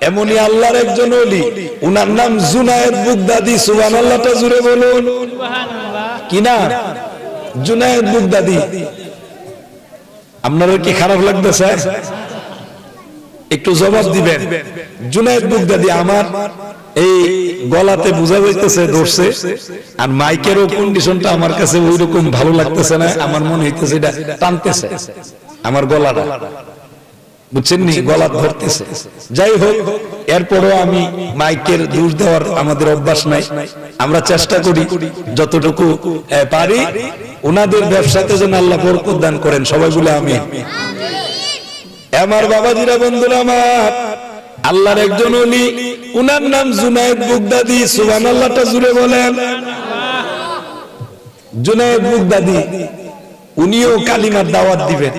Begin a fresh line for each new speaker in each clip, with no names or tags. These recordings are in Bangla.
এমনই আল্লাহর একজন ওলি, উনার নাম জুনায়েদ বুগদাদি। সুবহানাল্লাহটা জুড়ে বলুন। কি না? জুনায়েদ বুগদাদি। আপনাদের কি খারাপ লাগতেছে? একটু জবাব দিবেন। জুনায়েদ বুগদাদি আমার এই গলাতে বোঝা যাইতেছে ধরছে, আর মাইকেরও কন্ডিশনটা আমার কাছে ওই রকম ভালো লাগতেছে না। আমার মনে হইতেছে এটা টানতেছে আমার গলাটা, বুঝছেন নি? গলা ধরতেছে। যাই হোক, এরপরও আমি মাইকের দোষ দেওয়ার আমাদের অভ্যাস নাই। আমরা চেষ্টা করি যতটুকু পারি ওনাদের ব্যবসাতে যেন আল্লাহ বরকত দান করেন। সবাই বলে আমিন। আমার বাবাজিরা, বন্ধুরা আমার, আল্লাহর একজন ওলি, উনার নাম জুনায়েদ বুগদাদি। সুবহানাল্লাহটা জুড়ে বলেন। জুনায়েদ বুগদাদি উনিও কালিমার দাওয়াত দিবেন,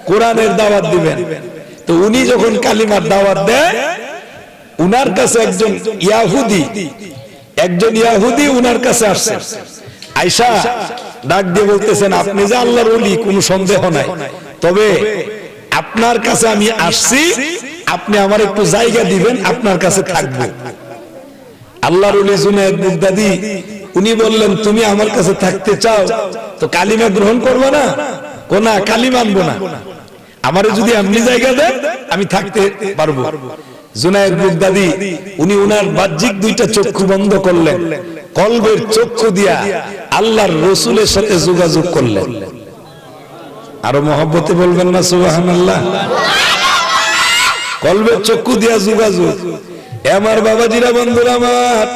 কোরআনের দাওয়াত দিবেন। তো উনি যখন কালিমার দাওয়াত দেয়, উনার কাছে একজন ইয়াহুদি উনার কাছে আসছে। আয়েশা ডাক দিয়ে বলতেছেন, আপনি যে আল্লাহর ওলি কোনো সন্দেহ নাই, তবে আপনার কাছে আমি আসছি, আপনি আমার একটু জায়গা দিবেন, আপনার কাছে থাকবো। আল্লাহর ওলি জুনায়েদ বুগদাদি উনি বললেন, তুমি আমার কাছে থাকতে চাও তো কালিমা গ্রহণ করবে না? কোনা কালিমা আনবো না, আমারে যদি আপনি জায়গা দেন আমি থাকতে পারবো। জুনায়েদ বুগদাদি উনি উনার বাহ্যিক দুইটা চক্ষু বন্ধ করলেন, কলবের চক্ষু দিয়া আল্লাহর রাসূলের সাথে যোগাযোগ করলেন। আরো মহব্বতে বলবেন না সুবহানাল্লাহ? কলবের চক্ষু দিয়া যোগাযোগ। আমার বাবাজিরা, বন্ধুরা আমার,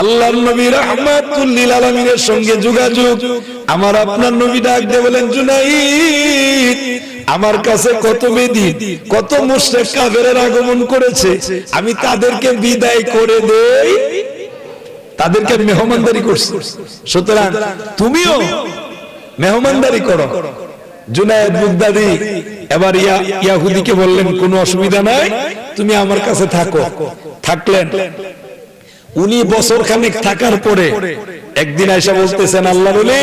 আল্লাহর নবী রাহমাতুল লিল আলামিনের সঙ্গে যোগাযোগ। আমার আপনার নবী ডাক দিয়ে বলেন, জুনাইদ, আমার কাছে কত বেদী, কত মুশরিক কাফেরের আগমন করেছে, আমি তাদেরকে বিদায় করে দেই, তাদেরকে মেহমানদারি করছি, সুতরাং তুমিও মেহমানদারি করো। জুনায়েদ বুগদাদি এবার ইয়াহুদিকে বললেন, কোনো অসুবিধা নাই, তুমি আমার কাছে থাকো। থাকলেন। উনি বছর খানেক থাকার পরে একদিন আয়েশা বলতেছেন, আল্লাহর ওলি,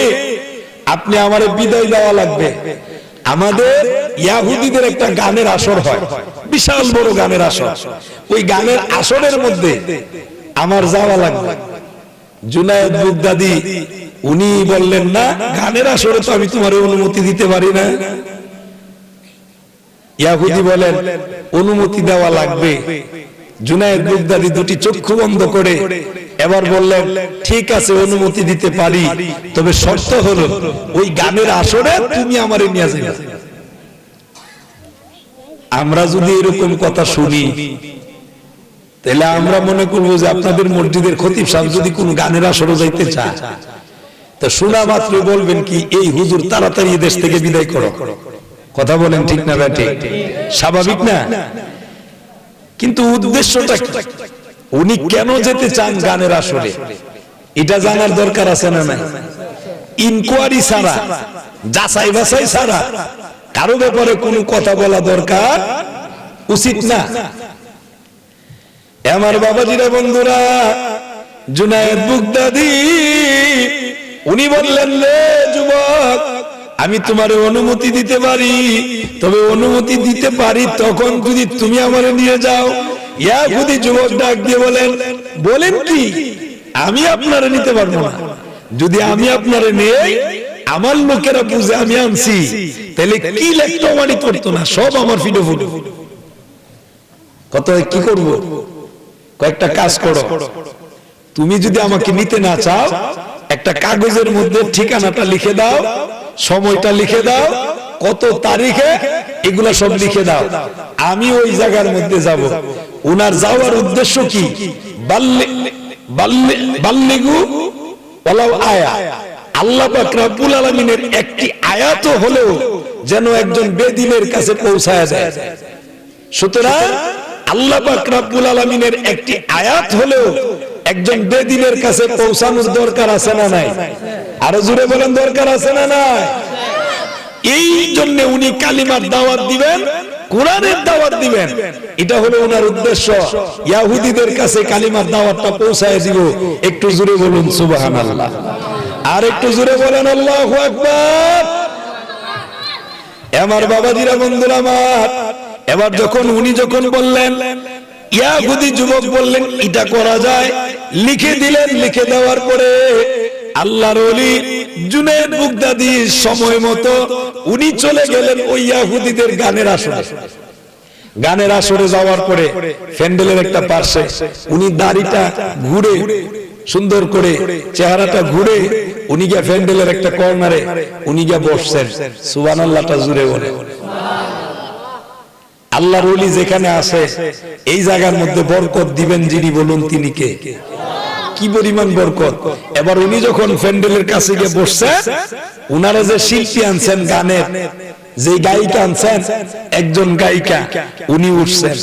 আপনি আমারে বিদায় দেওয়া লাগবে। আমাদের ইয়াহুদিদের একটা গানের আসর হয়, বিশাল বড় গানের আসর। ওই গানের আসরের মধ্যে আমার যাওয়া লাগবে। জুনায়েদ বুগদাদি উনি বললেন, না, গানের আসরে তো আমি তোমার অনুমতি দিতে পারি না। ইয়াহুদি বলেন, অনুমতি দেওয়া লাগবে। জুনায়েদ বুগদাদি দুটি চক্ষু বন্ধ করে এবার বললেন, ঠিক আছে, অনুমতি দিতে পারি, তবে শর্ত হলো ওই গানের আসরে তুমি আমারে নিয়ে যাবে। আমরা যদি এরকম কথা শুনি তাহলে আমরা মনে করবো যে আপনাদের মসজিদের খতিব সাহেব যদি কোন গানের আসরে যাইতে চায়, তো শোনা মাত্র বলবেন কি, এই হুজুর তাড়াতাড়ি দেশ থেকে বিদায় করো। কথা বলেন ঠিক না বেঠিক? স্বাভাবিক না? কিন্তু উদ্দেশ্যটা কি? উনি কেন যেতে চান গানের আসরে, এটা জানার দরকার আছে না নাই? ইনকোয়ারি ছাড়া, যাচাই বাছাই ছাড়া কারো ব্যাপারে কোনো কথা বলা দরকার উচিত না। আমার বাবাজিরা, বন্ধুরা, জুনায়েদ বুগদাদি উনি বললেন, রে যুবক, আমি তোমার অনুমতি দিতে পারি, তবে অনুমতি দিতে পারি তখন যদি তুমি আমারে নিয়ে যাও। ইয়াহুদি যুবক ডাক দিয়ে বলেন কি, আমি আপনারে নিতে পারবো না। যদি আমি আপনারে নেই, আমার লোকেরা বুঝে আমি আনছি, তাহলে কি লেখতো মানি করতো না, সব আমার ফিডো ফুটো। কত কি করব? কয়েকটা কাজ করো, তুমি যদি আমাকে নিতে না চাও, একটা কাগজের মধ্যে ঠিকানাটা লিখে দাও, সময়টা লিখে দাও, কত তারিখে, এগুলা সব লিখে দাও, আমি ওই জায়গার মধ্যে যাব। উনার যাওয়ার উদ্দেশ্য কি? বাল্লিগু ওয়ালাউ আয়া, আল্লাহ পাক রব্বুল আলামিনের একটি আয়াত হলেও যেন একজন বেদিনের কাছে পৌঁছায় যায়। সুতরাং আল্লাহ পাক রব্বুল আলামিনের একটি আয়াত হলেও একজন বেদিনের কাছে পৌঁছানোর দরকার আছে না নাই? আরো জোরে বলেন, দরকার আছে না নাই? এই জন্য উনি কালিমার দাওয়াত দিবেন, কোরআনের দাওয়াত দিবেন, এটা হলো ওনার উদ্দেশ্য। ইহুদিদের কাছে কালিমার দাওয়াতটা পৌঁছায় দিব। একটু জোরে বলুন সুবহানাল্লাহ, আর একটু জোরে বলেন আল্লাহু আকবার। আমার বাবাজিরা, বন্ধুরা আমার, এবার উনি যখন বললেন, ইয়াহুদি যুবক বললেন এটা করা যায়, লিখে দিলেন। লিখে দেওয়ার পরে আল্লাহর ওলি জুনায়েদ বাগদাদী সময় মতো উনি চলে গেলেন ওই ইহুদিদের গানের আসরে। গানের আসরে যাওয়ার পরে প্যান্ডেলের একটা পাশে উনি দাড়িটা ঘুরে সুন্দর করে চেহারাটা ঘুরে উনি গিয়ে প্যান্ডেলের একটা কর্নারে উনি গিয়ে বসছেন। সুবহানাল্লাহটা জুড়ে বলে। আল্লাহর ওলি যেখানে আছে এই জায়গার মধ্যে বরকত দিবেন যিনি, বলুন তিনি কে? কি পরিমাণ বরকত! এবার উনি যখন প্যান্ডেলের কাছে গিয়ে বসছেন, উনারা যে শিল্পী আনছেন গানের, যে গায়িকা আনছেন, একজন গায়িকা উনি উঠছেন।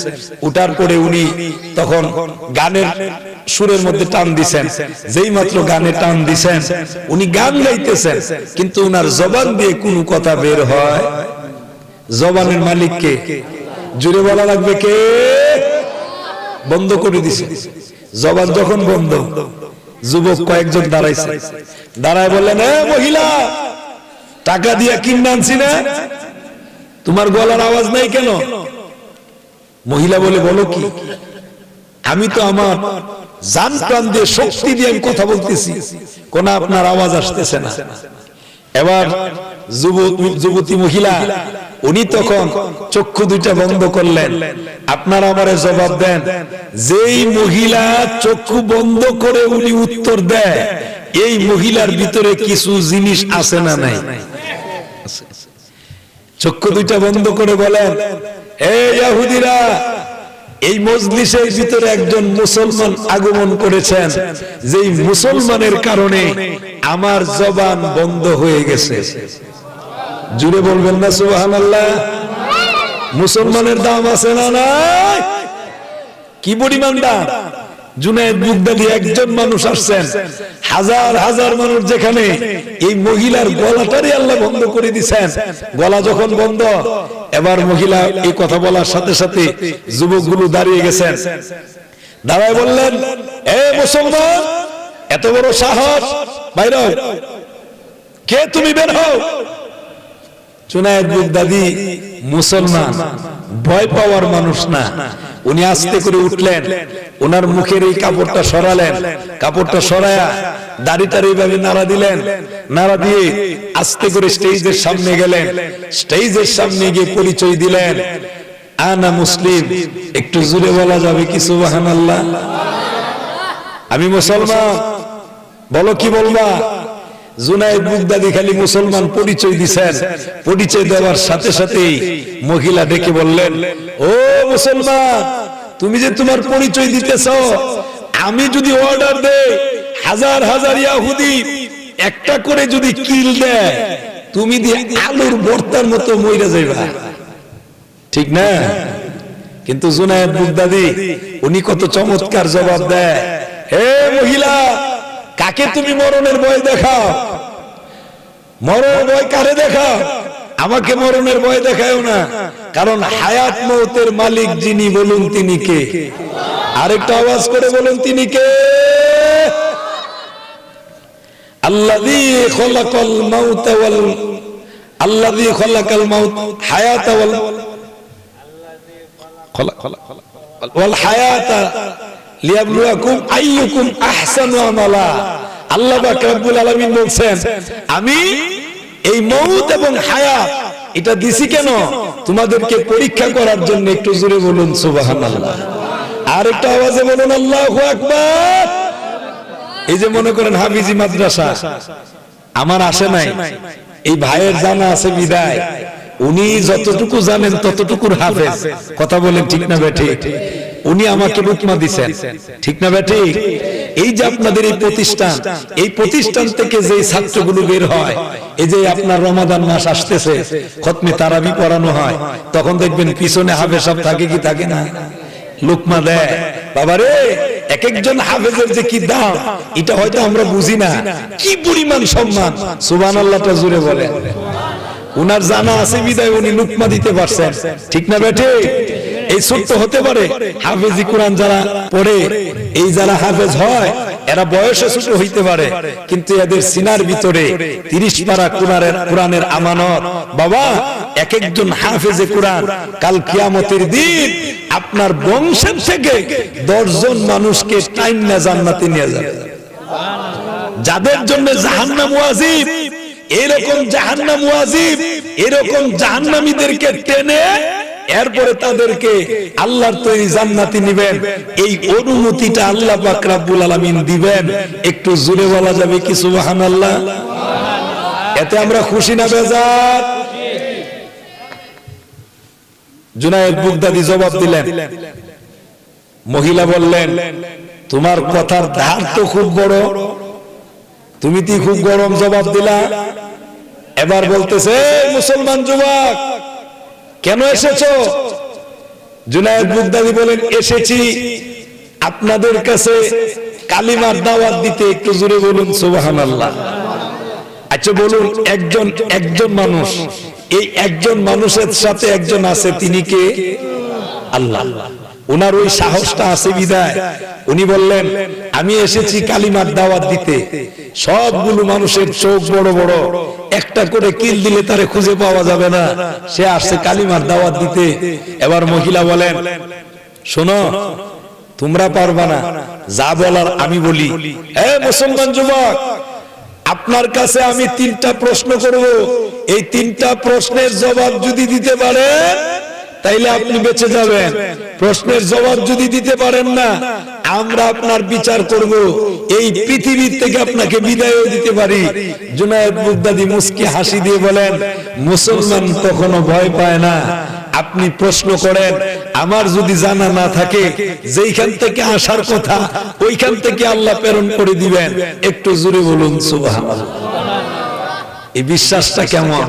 উঠার পরে উনি তখন গানের সুরের মধ্যে টান দিছেন। যেই মাত্র গানে টান দিছেন উনি গান গাইতেছেন, কিন্তু উনার জবান দিয়ে কোনো কথা বের হয়, জবানের মালিক কে? জুড়ে বলা লাগবে কে? বন্ধ করে দিছে। জবান যখন বন্ধ, যুবক কয়েকজন দাঁড়াইছে, দাঁড়ায় বললেন, এ মহিলা, টাকা দিয়া কিনে আনছি না, তোমার গলার আওয়াজ নাই কেন? মহিলা বলে, বলো কি? আমি তো আমার জান প্রাণ দিয়ে শক্তি দিয়ে আমি কথা বলতেছি, কোন আপনার আওয়াজ আসতেছে না। এবার যুবতী মহিলা উনি তখন চক্ষু দুইটা বন্ধ করলেন। আপনারা আমারে জবাব দেন, যেই মহিলা চক্ষু বন্ধ করে উনি উত্তর দেয়, এই মহিলার ভিতরে কিছু জিনিস আছে না নাই? চক্ষু দুইটা বন্ধ করে বলেন, এই ইহুদিরা, এই মজলিসের ভিতরে একজন মুসলমান আগমন করেছেন, যেই মুসলমানের কারণে আমার জবান বন্ধ হয়ে গেছে। জুড়ে বলবেন না সুবহানাল্লাহ? মুসলমানের দাম আছে না নাই? কি পরিমাণ দাম! জুনায়েদ বাগদাদী একজন মানুষ আসছেন, হাজার হাজার মানুষ যেখানে, এই মহিলার গলাটারই আল্লাহ বন্ধ করে দিয়েছেন। গলা যখন বন্ধ, এবার মহিলা এই কথা বলার সাথে সাথে যুবকগুলো দাঁড়িয়ে গেছেন। দাঁড়ায় বললেন, এ মুসলমান, এত বড় সাহস, বাইরে হও। কে তুমি? বের হও। জুনায়েদ বাগদাদী মুসলমান, ভয় পাওয়ার মানুষ না। উনি আস্তে করে উঠলেন, ওনার মুখের এই কাপড়টা সরালেন, কাপড়টা সরায়া দাড়িটার এইভাবে নাড়া দিলেন, নাড়া দিয়ে আস্তে করে স্টেজের সামনে গেলেন। স্টেজের সামনে গিয়ে পরিচয় দিলেন, আনা মুসলিম। একটু জোরে বলা যাবে কি সুবহানাল্লাহ? আমি মুসলমান। বলো কি বলবা? জুনায়েদ বাগদাদী খালি মুসলমান পরিচয় দিছেন। পরিচয় দেওয়ার সাথে সাথেই মহিলা ডেকে বললেন, ও মুসলমান, তুমি যে তোমার পরিচয় দিতেছ, আমি যদি অর্ডার দেই হাজার হাজার ইহুদি একটা করে যদি কিল দেয়, তুমি দিয়ে আলুর ভর্তার মতো মইরা যাইবা, ঠিক না? কিন্তু জুনায়েদ বাগদাদী উনি কত চমৎকার জবাব দেয়, হে মহিলা, কাকে তুমি মরণের ভয় দেখাও? মরণের ভয় কারে দেখাও? আমাকে মরণের ভয় দেখায়ও না, কারণ হায়াত মউতের মালিক যিনি, বলুন তিনি কে? আরেকটা আওয়াজ করে বলুন তিনি কে? আল্লাযী খলাকাল মাউতা ওয়াল আল্লাযী খলাকাল মাউত হায়াতা ওয়াল হায়াতা লিয়াবলুয়াকুম আইয়ুকুম আহসানু আমালা। আল্লাহ পাক রব্বুল আলামিন বলেন, আমি এই মউত এবং হায়াত এটা দিছি কেন? তোমাদেরকে পরীক্ষা করার জন্য। একটু জোরে বলুন সুবহানাল্লাহ। আর একটা আওয়াজে বলুন আল্লাহু আকবার। এই যে মনে করেন হাফিজি মাদ্রাসা আমার আসে নাই, এই ভাইয়ের জানা আছে বিদায় উনি যতটুকু জানেন ততটুকুর হাফেজ। কথা বলেন ঠিক না বেঠিক? উনি আমাকে রুকমা দিবেন, ঠিক না বেঠিক? এই যে আপনাদের এই প্রতিষ্ঠান, এই প্রতিষ্ঠান থেকে যে ছাত্রগুলো বের হয়, এই যে আপনার রমাদান মাস আসতেছে, খতমে তারাবি পড়ানো হয়, তখন দেখবেন পিছনে হাফেজ সাহেব থাকে কি থাকে না, লুকমা দেয়। বাবারে, এক একজন হাফেজের যে কি দাম, এটা হয়তো আমরা বুঝি না, কি পরিমাণ সম্মান। সুবহানাল্লাহটা জোরে বলে। উনার জানা আছে বিদায় উনি লুকমা দিতে পারছেন, ঠিক না বেঠে? এই ছোট্ট হতে পারে হাফেজি কোরআন যারা পড়ে, এই যারা হাফেজ হয় এরা বয়সে ছোট হইতে পারে, কিন্তু এদের সিনার ভিতরে 30 পারা কোরআনের আমানত। বাবা, এক একজন হাফেজে কোরআন কাল কিয়ামতের দিন আপনার বংশের থেকে 10 জন মানুষকে টাইম না জান্নাতে নিয়ে যাবে। যাদের জন্য জাহান্নাম ওয়াজিব, এরকম জাহান্নাম ওয়াজিব, এরকম জাহান্নামীদেরকে টেনে এরপরে তাদেরকে আল্লাহর তৈরি জান্নাতে নিবেন, এই অনুমতিটা আল্লাহ পাক রব্বুল আলামিন দিবেন। একটু জোরে বলা যাবে কি সুবহানাল্লাহ? এতে আমরা খুশি না বেজার? জুনায়েদ বাগদাদী জবাব দিলেন, মহিলা বললেন, তোমার কথার ধার তো খুব বড়, তুমি তো খুব গরম জবাব দিলা। এবার বলতেছে, মুসলমান যুবক কেন এসেছো? জুনায়েদ বাগদাদী বলেন, এসেছি আপনাদের কাছে কালিমার দাওয়াত দিতে। একটু জোরে বলুন সুবহানাল্লাহ। আচ্ছা বলুন, একজন মানুষ, এই একজন মানুষের সাথে একজন আছে, তিনি কে? আল্লাহ। ওনার ওই সাহসটা আছে বিদায় উনি বললেন, আমি এসেছি কালিমার দাওয়াত দিতে। সবগুলো মানুষের চোখ বড় বড়, একটা করে কিল দিলে তারে খুঁজে পাওয়া যাবে না, সে আসছে কালিমার দাওয়াত দিতে। এবার মহিলা বলেন, শোনো, তোমরা পারবা না, যা বলার আমি বলি। মুসলমান যুবক, আপনার কাছে আমি 3টা প্রশ্ন করব, এই 3টা প্রশ্নের জবাব যদি দিতে পারেন তাইলে আপনি বেঁচে যাবেন। প্রশ্নের জবাব যদি দিতে পারেন না, আমরা আপনার বিচার করব, এই পৃথিবী থেকে আপনাকে বিদায়ও দিতে পারি। জুনায়েদ বাগদাদী মুস্কি হাসি দিয়ে বলেন, মুসলমান কখনো ভয় পায় না, আপনি প্রশ্ন করেন, আমার যদি জানা না থাকে যেইখান থেকে আসার কথা ওইখান থেকে আল্লাহ প্রেরণ করে দিবেন। একটু জোরে বলুন সুবহানাল্লাহ। এই বিশ্বাসটা কেমন?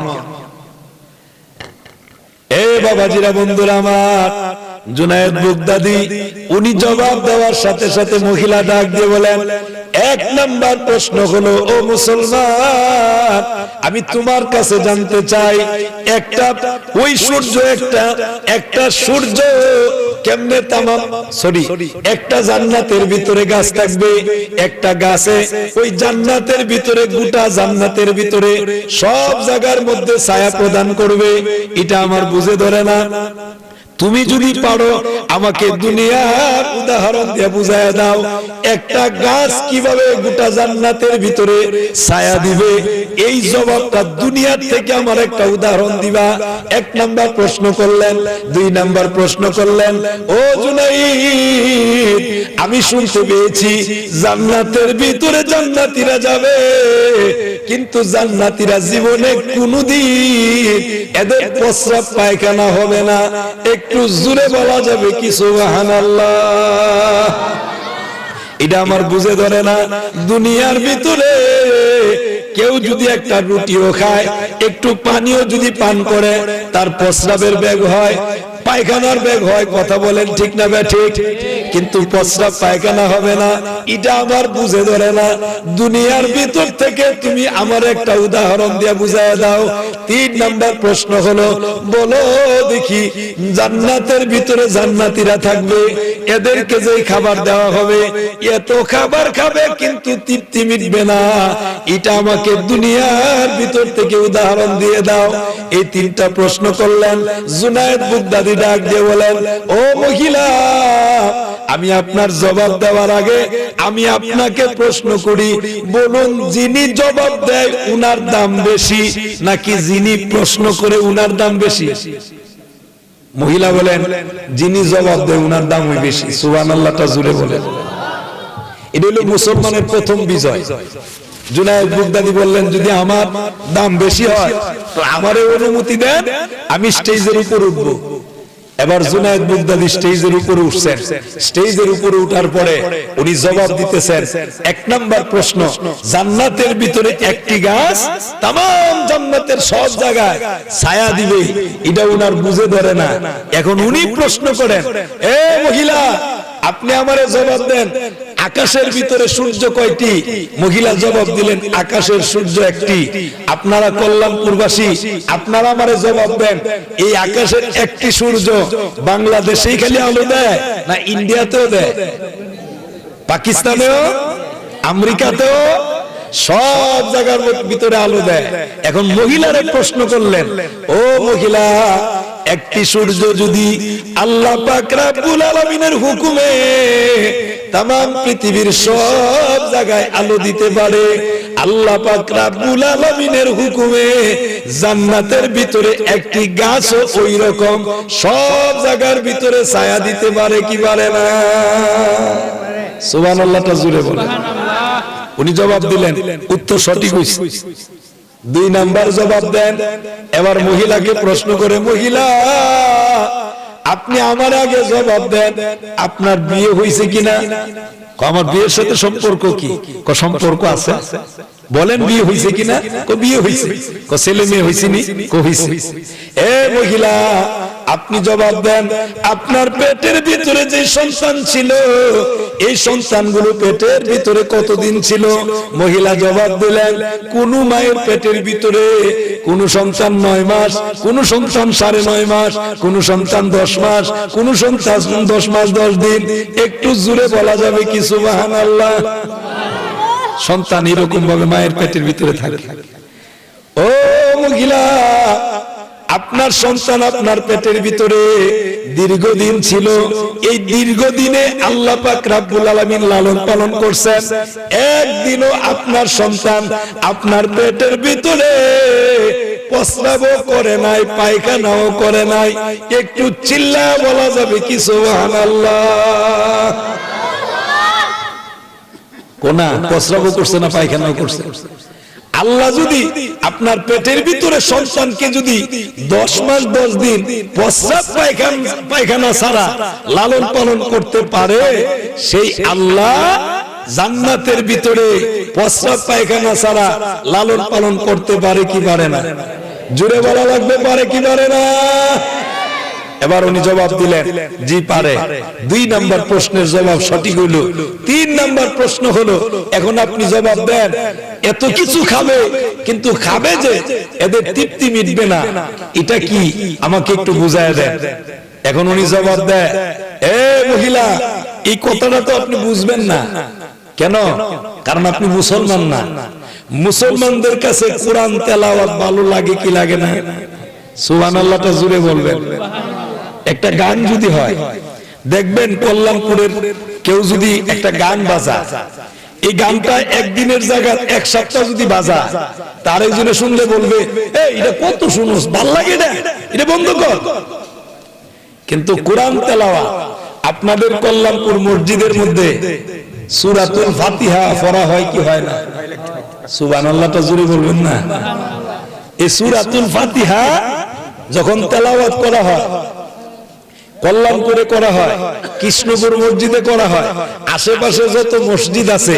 বাবাজিরা, বন্ধুরা আমার, জুনায়েদ বাগদাদী উনি জবাব দেওয়ার সাথে সাথে মহিলা ডাক দিয়ে বলেন, 1 নাম্বার প্রশ্ন হলো, ও মুসলমান, আমি তোমার কাছে জানতে চাই, ওই সূর্য একটা সূর্য কেমনে একটা জান্নাতের ভিতরে গাছ থাকবে, একটা গাছে ওই জান্নাতের ভিতরে, গোটা জান্নাতের ভিতরে সব জায়গার মধ্যে ছায়া প্রদান করবে, এটা আমার বুঝে ধরে না। তুমি যদি পারো আমাকে দুনিয়ার উদাহরণ দিয়ে বুঝায় দাও, একটা গাছ কিভাবে গোটা জান্নাতের ভিতরে ছায়া দিবে, এই জবাবটা দুনিয়ার থেকে আমার একটা উদাহরণ দিবা। 1 নাম্বার প্রশ্ন করলেন। 2 নাম্বার প্রশ্ন করলেন, ও জুনাইদ, আমি শুনতে পেয়েছি জান্নাতের ভিতরে জান্নাতীরা যাবে, কিন্তু জান্নাতীরা জীবনে কোনোদিন এদের প্রস্রাব পায়খানা হবে না। একটু জোরে বলা যাবে কি সুবহানাল্লাহ? এটা আমার বুঝে ধরে না। দুনিয়ার ভিতরে কেউ যদি একটা রুটিও খায়, একটু পানিও যদি পান করে, তার প্রস্রাবের বেগ হয়, পায়খানার বেগ হয়। কথা বলেন ঠিক না ঠিক? কিন্তু প্রস্রাব পায়খানা হবে না, এটা আমার বুঝে ধরে না। দুনিয়ার ভিতর থেকে তুমি আমার একটা উদাহরণ দিয়ে বুঝায় দাও। 3 নাম্বার প্রশ্ন হলো, বলো দেখি, জান্নাতের ভিতরে জান্নাতীরা থাকবে, এদেরকে যে খাবার দেওয়া হবে, এত খাবার খাবে কিন্তু তৃপ্তি মিটবে না, এটা আমাকে দুনিয়ার ভিতর থেকে উদাহরণ দিয়ে দাও। এই 3টা প্রশ্ন করলেন। জুনায়েদ বাগদাদী ডাক দিয়ে বলেন, ও মহিলা, আমি আপনার জবাব দেওয়ার আগে আমি আপনাকে প্রশ্ন করি, বলুন, যিনি জবাব দেয় উনার দাম বেশি নাকি যিনি প্রশ্ন করে উনার দাম বেশি? মহিলা বলেন, যিনি জবাব দেয় উনার দামই বেশি। সুবহানাল্লাহটা জোরে বলেন। এটা হলো মুসলমানের প্রথম বিজয়। জুনায়েদ বাগদাদী বললেন, যদি আমার দাম বেশি হয় তো আমারে অনুমতি দেন, আমি স্টেজের উপর উঠব। এবার জুনায়েদ বাগদাদী স্টেজের উপরে উঠছেন। স্টেজের উপরে উঠার পরে উনি জবাব দিতেছেন। 1 নাম্বার প্রশ্ন, জান্নাতের ভিতরে একটি গাছ तमाम জান্নাতের সব জায়গায় ছায়া দিবে, এটা উনার বুঝে ধরে না। এখন উনি প্রশ্ন করেন, এ মহিলা, আপনি আমারে জবাব দেন, আকাশের ভিতরে সূর্য কয়টি? মহিলা জবাব দিলেন, আকাশের সূর্য একটি। আপনারা কল্যাণপুরবাসী, আপনারা আমারে জবাব দেন, এই আকাশের একটি সূর্য বাংলাদেশেই খালি আলো দেয় না ইন্ডিয়াতেও দেয়, পাকিস্তানেও? আমেরিকাতেও সব জায়গার ভিতরে আলো দেয়। এখন মহিলারে প্রশ্ন করলেন, ও মহিলা, একটি সূর্য যদি আল্লাহ পাক রব্বুল আলামিনের হুকুমে তামাম পৃথিবীর সব জায়গায় আলো দিতে পারে, আল্লাহ পাক রব্বুল আলামিনের হুকুমে জান্নাতের ভিতরে একটি গাছও ওই রকম সব জায়গার ভিতরে ছায়া দিতে পারে কি পারে না? সুবহানাল্লাহটা জোরে বলেন। উনি জবাব দিলেন, উত্তর সঠিক হইছে। 2 নাম্বার জবাব দেন। এবার মহিলাকে প্রশ্ন করে, মহিলা, আপনি আমার আগে জবাব দেন, আপনার বিয়ে হয়েছে কিনা? আমার বিয়ের সাথে সম্পর্ক কি? সম্পর্ক আছে। বলেন বিয়ে হয়েছে কিনা? বিয়ে হয়েছে। ছেলে মেয়ে হয়েছিনি? হয়েছে। এ মহিলা, আপনি জবাব দেন, আপনার পেটের ভিতরে যে সন্তান ছিল, এই সন্তানগুলো পেটের ভিতরে কতদিন ছিল? মহিলা জবাব দিলেন, কোন মায়ের পেটের ভিতরে কোন সন্তান 9 মাস, কোন সন্তান 9.5 মাস, কোন সন্তান 10 মাস, কোন সন্তান 10 মাস 10 দিন। একটু জোরে বলা যাবে কি সুবহানাল্লাহ? সন্তান এরকম ভাবে মায়ের পেটের ভিতরে থাকে। ও মহিলা, আপনার সন্তান আপনার পেটের ভিতরে দীর্ঘদিন ছিল। এই দীর্ঘদিনে আল্লাহ পাক রব্বুল আলামিন লালন পালন করছেন। একদিনও আপনার সন্তান আপনার পেটের ভিতরে প্রস্রাবও করে নাই, পায়খানাও করে নাই। একটু চিল্লায়া বলা যাবে কি সুবহানাল্লাহ? কোনা প্রস্রাবও করছে না, পায়খানাও করছে? আল্লাহ যদি আপনার পেটের ভিতরে সন্তানকে যদি 10 মাস 10 দিন প্রস্রাব পায়খানা ছাড়া লালন পালন করতে পারে, সেই আল্লাহ জান্নাতের ভিতরে প্রস্রাব পায়খানা ছাড়া লালন পালন করতে পারে কি পারে না? জোরে বলা লাগবে, পারে কি পারে না? এবার উনি জবাব দিলেন, জি পারে। 2 নাম্বার প্রশ্নের জবাব সঠিক হলো। 3 নাম্বার প্রশ্ন হলো, এখন আপনি জবাব দেন, এত কিছু খাবে, কিন্তু খাবে যে এদের তৃপ্তি মিটবে না, এটা কি আমাকে একটু বুঝায় দেন। এখন উনি জবাব দেয়, এ মহিলা, এই কথাটা তো আপনি বুঝবেন না। কেন? কারণ আপনি মুসলমান না। মুসলমানদের কাছে কোরআন তেলাওয়াত ভালো লাগে কি লাগে না? সুবহানাল্লাহটা জোরে বলবেন। একটা গান যদি হয়, দেখবেন কল্যাণপুরের কেউ যদি একটা গান বাজায়, এই গানটা একদিনের জায়গায় 1 সপ্তাহ যদি বাজা, তার একজনে শুনলে বলবে, এটা কত শুনোস, ভাল লাগে না, এটা বন্ধ কর। কিন্তু কোরআন তেলাওয়াত আপনাদের কল্যাণপুর মসজিদের মধ্যে সূরাতুল ফাতিহা পড়া হয় কি হয় না? সুবহানাল্লাহটা জোরে বলবেন না? এই সূরাতুল ফাতিহা যখন তেলাওয়াত করা হয়, কল্যাণপুরে করা হয়, কৃষ্ণপুর মসজিদে করা হয়, আশেপাশে যত মসজিদ আছে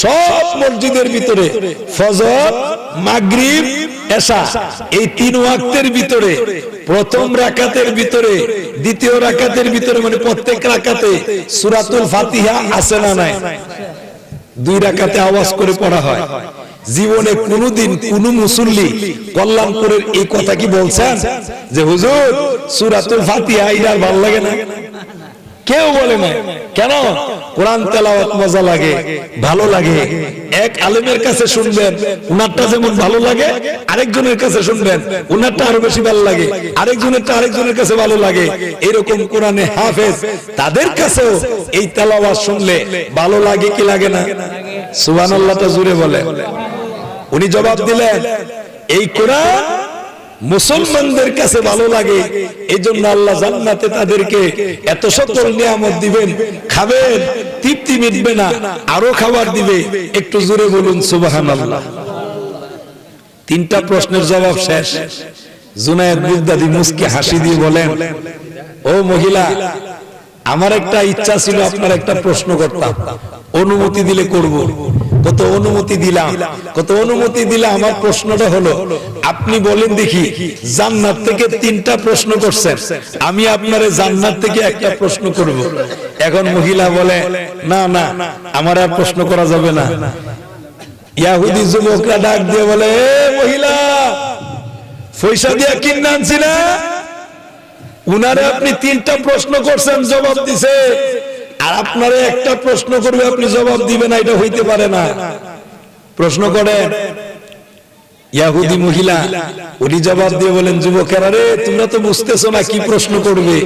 সব মসজিদের ভিতরে ফজর, মাগরিব, এশা এই 3 ওয়াক্তের ভিতরে প্রথম রাকাতের ভিতরে, দ্বিতীয় রাকাতের ভিতরে, মানে প্রত্যেক রাকাতে সূরাতুল ফাতিহা আছে না নাই? 2 রাকাতে আওয়াজ করে পড়া হয়। জীবনে কোনদিন কোন মুসল্লি কল্যাণপুরের এই কথা কি বলছেন যে হুজুর সূরাতুল ফাতিহা এর ভালো লাগে না? কেউ বলে না। কেন? কোরআন তেলাওয়াত মজা লাগে, ভালো লাগে। এক আলেমের কাছে শুনবেন, উনারটা যেমন ভালো লাগে, আরেকজনের কাছে শুনবেন, উনারটা আরো বেশি ভালো লাগে, আরেকজনের কাছে ভালো লাগে। এরকম কোরআনে হাফেজ তাদের কাছেও এই তেলাওয়াত শুনলে ভালো লাগে কি লাগে না? সুবহানাল্লাহটা জোরে বলে। উনি জবাব দিলেন, এই কোরআন মুসলমানদের কাছে ভালো লাগে, এজন্য আল্লাহ জান্নাতে তাদেরকে এত সকল নিয়ামত দিবেন, খাবেন, তৃপ্তি মিটবে না, আরো খাবার দিবে। একটু জোরে বলুন সুবহানাল্লাহ। 3টা প্রশ্নের জবাব শেষ। জুনায়েদ বুগদাদি মুস্কি হাসি দিয়ে বলেন, ও মহিলা, আমার একটা ইচ্ছা ছিল আপনার একটা প্রশ্ন করতাম, অনুমতি দিলে করব। কত অনুমতি দিলাম, কত অনুমতি দিলাম। আমার প্রশ্নটা হলো, আপনি বলেন দেখি, জান্নাত থেকে 3টা প্রশ্ন করছেন, আমি আপনারে জান্নাত থেকে একটা প্রশ্ন করব। এখন মহিলা বলে, না না, আমার আর প্রশ্ন করা যাবে না। ইহুদি যুবকরা ডাক দিয়ে বলে, এ মহিলা, পয়সা দিয়া কিনে আনছি না, উনারে আপনি 3টা প্রশ্ন করছেন, জবাব দিছে, আর আপনারে একটা প্রশ্ন করবে, আপনি জবাব দিবেন না, এটা হইতে পারে না। প্রশ্ন করেন, ইহুদি মহিলা, উনি জবাব দিয়ে বলেন, যুবকেরা রে, তোমরা তো বুঝতেছো না কি প্রশ্ন করবে,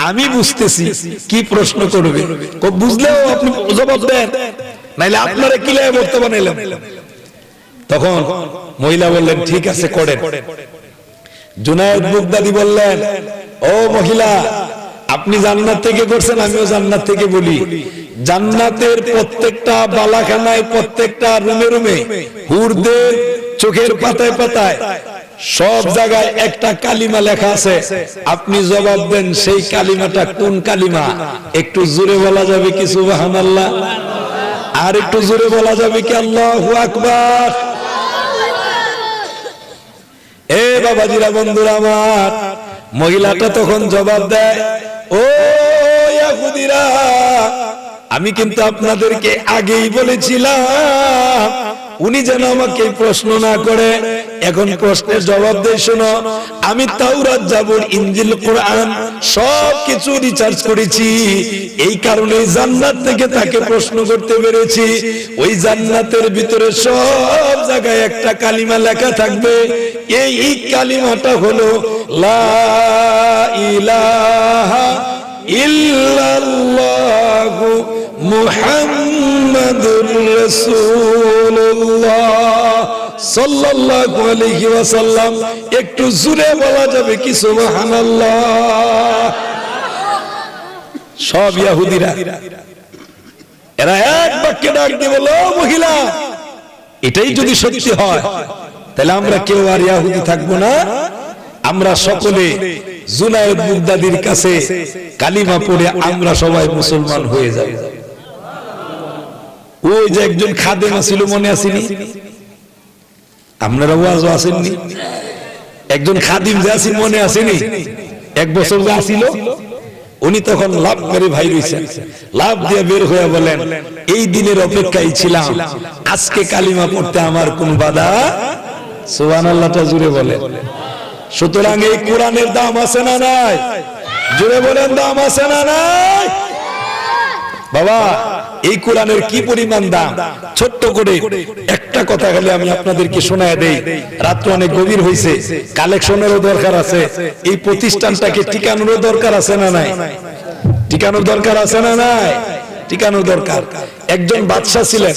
আমি বুঝতেছি কি প্রশ্ন করবে। বুঝলেও আপনি জবাব দেন, নাইলে আপনারা কি লাই বলতে বানাইলাম। তখন মহিলা বললেন, ঠিক আছে করেন। জুনায়েদ বাগদাদী বললেন, ও মহিলা, আপনি জান্নাত থেকে করছেন, আমিও জান্নাত থেকে বলি। জান্নাতের প্রত্যেকটা বালাখানায়, প্রত্যেকটা রুমে রুমে, হুরদের চোখের পাতায় পাতায় সব জায়গায় একটা কালিমা লেখা আছে। আপনি জবাব দেন সেই কালিমাটা কোন কালিমা। একটু জোরে বলা যাবে কি সুবহানাল্লাহ? আর একটু জোরে বলা যাবে কি আল্লাহু আকবার? এ বাবাজিরা, বন্ধুরা আমার, মহিলাটা তখন জবাব দেয়, ও ইহুদিরা, আমি কিন্তু আপনাদেরকে আগেই বলেছিলাম উনি যেন আমাকে প্রশ্ন না করে। এখন প্রশ্নের জবাব দেয়, শোনো, আমি তাওরাত, জাবুর, ইনজিল, কোরআন সবকিছু রিসার্চ করেছি, এই কারণে জান্নাত থেকে তাকে প্রশ্ন করতে পেরেছি। ওই জান্নাতের ভিতরে সব জায়গায় একটা কালিমা লেখা থাকবে, এই কালিমাটা হলো লা ইলাহা ইল্লাল্লাহু মুহাম্মাদুর রাসূলুল্লাহ সাল্লাল্লাহু আলাইহি ওয়াসাল্লাম। একটু জোরে বলা যাবে কি সুবহানাল্লাহ? সব ইহুদিরা এরা এক বাক্যে ডাক দিয়ে বলল, মহিলা, এটাই যদি সত্যি হয় তাহলে আমরা কেউ আর ইহুদি থাকবো না, আমরা সকলে জুনায়েদ বাগদাদীর কাছে কালিমা পড়ে আমরা সবাই মুসলমান হয়ে যাব। ওই যে একজন খাদেম ছিল, মনে আসেনি? আপনারা ওয়াজও আসেননি? একজন খাদিম যে আছেন, মনে আসেনি? এক বছর যে আসিল, উনি তখন লাভ করে ভাই রইছেন, লাভ দিয়ে বের হয়ে বলেন, এই দিনের অপেক্ষায় ছিলাম, আজকে কালিমা পড়তে আমার কোন বাধা। সুবহানাল্লাহটা জুড়ে বলেন। সুতরাং এই কোরআনের দাম আছে না নাই? জুড়ে বলেন, দাম আছে না নাই? বাবা, এই কোরআনের কি পরিমাণ দাম। ছোট্ট করে একটা কথা খালি আমি আপনাদেরকে শোনায় দেই, রাত অনেক গভীর হয়েছে, কালেকশনেরও দরকার আছে, এই প্রতিষ্ঠানটাকে টিকানোরও দরকার আছে না নাই? টিকানোর দরকার আছে না নাই? টিকানোর দরকার। একজন বাদশা ছিলেন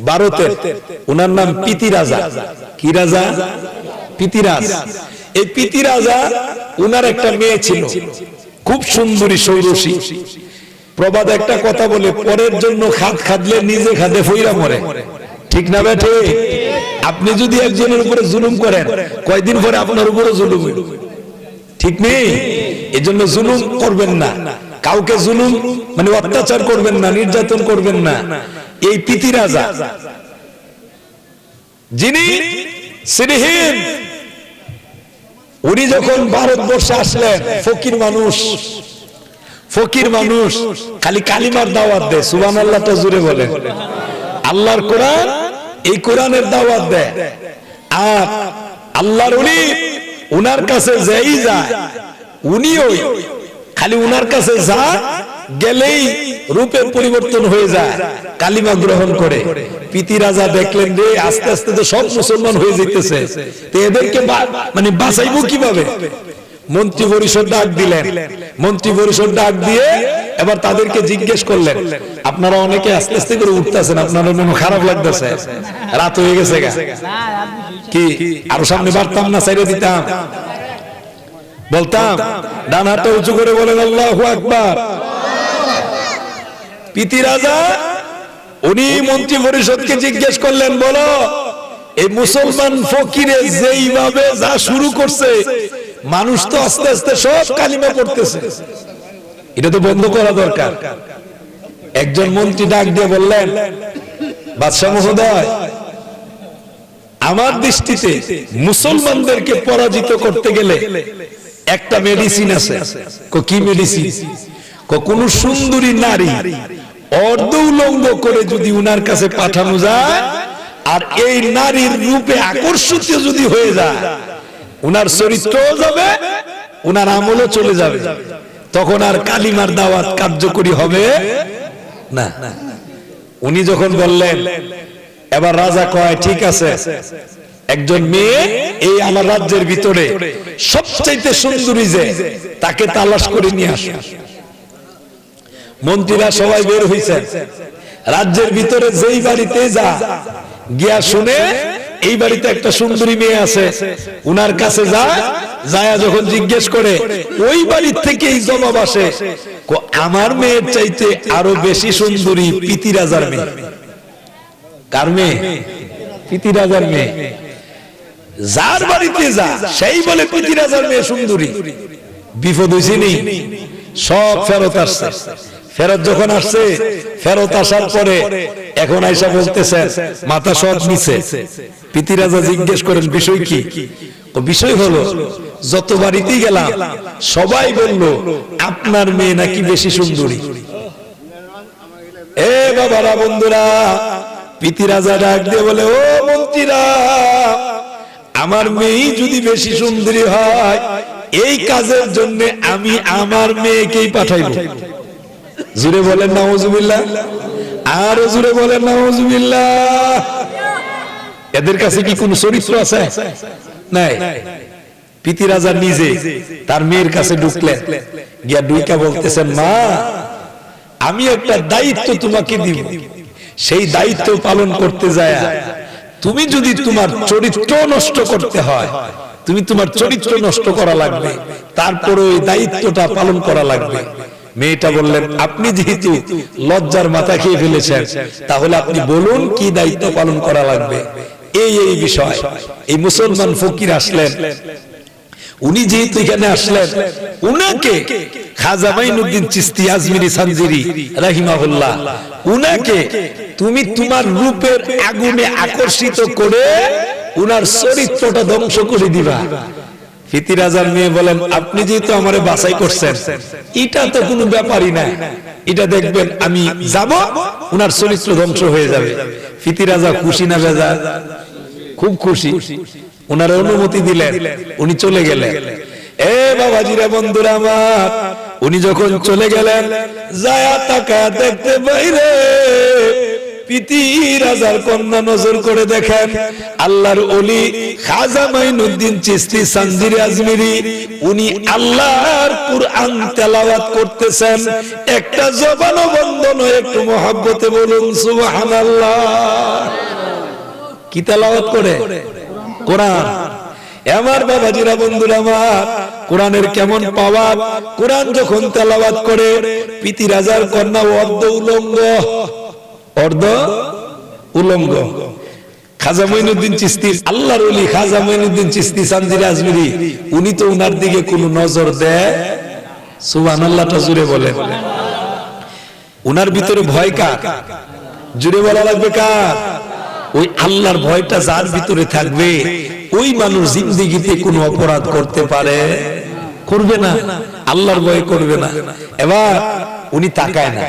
ভারতের, ওনার নাম পিতি রাজা। কি রাজা? পিতিরাজ। এই পিতি রাজা, ওনার একটা মেয়ে ছিল, খুব সুন্দরী, ষোড়শী। প্রবাদ একটা কথা বলে, পরের জন্য খাদ খাদলে নিজে খাদে ফইরা মরে। ঠিক না বেঠে? আপনি যদি একজনের উপরে জুলুম করেন, কয়দিন পরে আপনার উপরে জুলুম হইল। ঠিক নেই? এজন্য জুলুম করবেন না, কাউকে জুলুম মানে অত্যাচার করবেন না, নির্যাতন করবেন না। এই পিতি রাজা, যিনি শ্রীহীন, উনি যখন ভারতবর্ষে আসলেন, ফকির মানুষ, ফকির মানুষ, খালি কালিমার দাওয়াত দেয়। সুবহানাল্লাহটা জুড়ে বলেন। আল্লাহর কোরআন, এই কোরআনের দাওয়াত দেয়। আর আল্লাহর উনি, উনার কাছে যেই যায়, উনিও খালি উনার কাছে যা গেলেই রূপের পরিবর্তন হয়ে যায়, কালিমা গ্রহণ করে। পিতি রাজা দেখলেন যে আস্তে আস্তে তো সব মুসলমান হয়ে যেতেছে, তো এদেরকে মানে বাঁচাইবো কিভাবে? মন্ত্রী পরিষদ ডাক দিলেন। মন্ত্রী পরিষদ ডাক দিয়ে এবার তাদেরকে জিজ্ঞেস করলেন, আপনারা অনেকে আস্তে আস্তে করে উঠতেছেন, আপনাদের মনে খারাপ লাগতেছে, রাত হয়ে গেছে গা, কি আরো সামনে বাড়তাম না, সাইডে দিতাম? বলতাম। ডান হাতটা উঁচু করে বলেন আল্লাহু আকবার। পিতি রাজা উনি মন্ত্রী পরিষদকে জিজ্ঞেস করলেন, বলো, এই মুসলমান ফকিরে যেইভাবে যা শুরু করছে, মানুষ তো আস্তে আস্তে সব কালিমা পড়তেছে, এটা তো বন্ধ করা দরকার। একজন মন্ত্রী ডাক দিয়ে বললেন, বাদশাহ মহোদয়, আমার দৃষ্টিতে মুসলমানদেরকে পরাজিত করতে গেলে একটা মেডিসিন আছে। কি মেডিসিন? কোন সুন্দরী নারী অর্ধ উলঙ্গ করে যদি উনার কাছে পাঠানো যায়, আর এই নারীর রূপে আকর্ষিত যদি হয়ে যায়, উনার চরিত্রও যাবে, উনার আমলও চলে যাবে, তখন আর কালিমার দাওয়াত কার্যকরী হবে না। উনি যখন বললেন, এবার রাজা কয় ঠিক আছে, একজন মেয়ে এই আমার রাজ্যের ভিতরে সবচাইতে সুন্দরী যে, তাকে তালাশ করে নিয়ে আস। মন্ত্রীরা সবাই বের হইছে, রাজ্যের ভিতরে যেই বাড়িতে যা গিয়া শুনে এই বাড়িতে একটা সুন্দরী মেয়ে আছে, উনার কাছে যায় যখন জিজ্ঞেস করে, ওই বাড়ির থেকে এই জবাব আসে, আমার মেয়ের চাইতে আরো বেশি সুন্দরী পিতি রাজার মেয়ে। কার মেয়ে? পিতি রাজার মেয়ে। যার বাড়িতে যা সেই বলে পিতি রাজার মেয়ে সুন্দরী। বিপদ হইছে নেই, সব ফেরত আসছে। ফেরত যখন আসছে, ফেরত আসার পরে এখন আইসা বলতেছেন মাথা সব নিচে। পিতি রাজা জিজ্ঞেস করেন বিষয় কি? ও বিষয় হলো, যত বাড়িতেই গেলাম সবাই বলল আপনার মেয়ে নাকি বেশি সুন্দরী। এ বাবারা, বন্ধুরা, পিতি রাজা ডাক দিয়ে বলে, ও মন্ত্রীরা, আমার মেয়ে যদি বেশি সুন্দরী হয়, এই কাজের জন্য আমি আমার মেয়েকেই পাঠাইব। জুড়ে বলেন নাউজুবিল্লাহ, আরো জুড়ে বলেন নাউজুবিল্লাহ। এদের কাছে কি কোনো চরিত্র আছে? নাই। পিতি রাজা নিজে তার মেয়ের কাছে ঢুকলেন, গিয়া দুইটা বলতেছেন, মা, আমি একটা দায়িত্ব তোমাকে দিব, সেই দায়িত্ব পালন করতে যায় তুমি যদি তোমার চরিত্র নষ্ট করতে হয়, তুমি তোমার চরিত্র নষ্ট করা লাগবে, তারপরে ওই দায়িত্বটা পালন করা লাগবে। মেয়েটা বললেন, আপনি যেহেতু লজ্জার মাথা খেয়ে ফেলেছেন, তাহলে আপনি বলুন কি দায়িত্ব পালন করা লাগবে। এই বিষয় এই মুসলমান ফকির আসলেন, উনি যেহেতু এখানে আসলেন, উনাকে খাজা মাইনুদ্দিন চিশতি আজমিরি সানজিরি রাহিমাহুল্লাহ, উনাকে তুমি তোমার রূপের আগুনে আকর্ষিত করে উনার চরিত্রটা ধ্বংস করে দিবা। পিতি রাজার মেয়ে বলেন, আপনি যেহেতু আমারে বাছাই করছেন, এটা তো কোনো ব্যাপারই না, এটা দেখবেন আমি যাব, উনার চরিত্র ধ্বংস হয়ে যাবে। পিতি রাজা খুশি না বেজার? খুব খুশি। উনার অনুমতি দিলেন, উনি চলে গেলেন। এ বাবাজিরা, বন্ধুরা আমার, উনি যখন চলে গেলেন, যায়া তাকায়া দেখতে বাইরে পিতি রাজার কন্যা নজর করে দেখেন আল্লাহর ওলি খাজা মাইনুদ্দিন চিশতি সানজিরি আজমিরি, উনি আল্লাহর কুরআন তেলাওয়াত করতেছেন। একটা জবানও বন্ধ নয়, একটু মহব্বতে বলুন সুবহানাল্লাহ। কি তেলাওয়াত করে? কোরআন। আমার বাবাজিরা, বন্ধুরা আমার, কোরআনের কেমন পাওয়ার! কোরআন যখন তেলাওয়াত করে, পিতি রাজার কন্যা অর্ধ উলঙ্গ। খাজা মাইনুদ্দিন চিশতি, আল্লাহর ওলি খাজা মাইনুদ্দিন চিশতি সানজিরি আজমিরি, উনি তো উনার দিকে কোনো নজর দেয়? সুবহানাল্লাহটা জুড়ে বলেন। উনার ভিতরে ভয় কার? জুড়ে বলা লাগবে কার? ওই আল্লাহর ভয়টা যার ভিতরে থাকবে, ওই মানুষ জিন্দেগিতে কোনো অপরাধ করতে পারে? করবে না, আল্লাহর ভয় করবে না। এবার উনি তাকায় না,